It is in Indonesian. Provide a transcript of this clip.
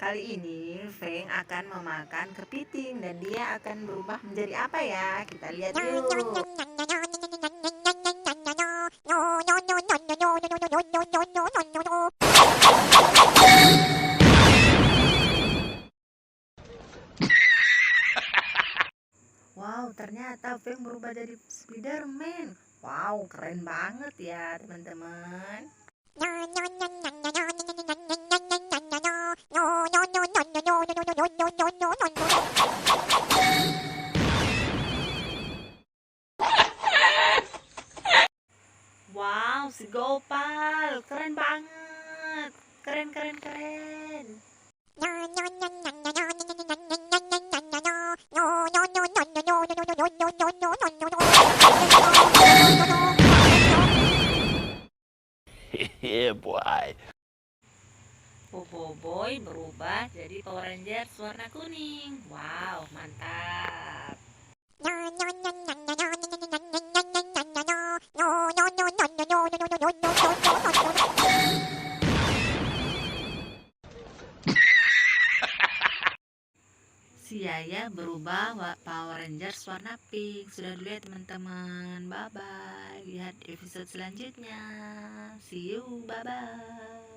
Kali ini Feng akan memakan kepiting dan dia akan berubah menjadi apa ya? Kita lihat yuk. Wow, ternyata Feng berubah jadi Spiderman. Wow, keren banget ya teman-teman. Wow, si Gopal, keren banget. Keren, keren, keren. Yeah, boy. Popo Boy berubah jadi Power Rangers warna kuning. Wow, mantap. Si Yaya berubah Power Rangers warna pink. Sudah dulu ya teman-teman. Bye bye. Lihat episode selanjutnya. See you. Bye bye.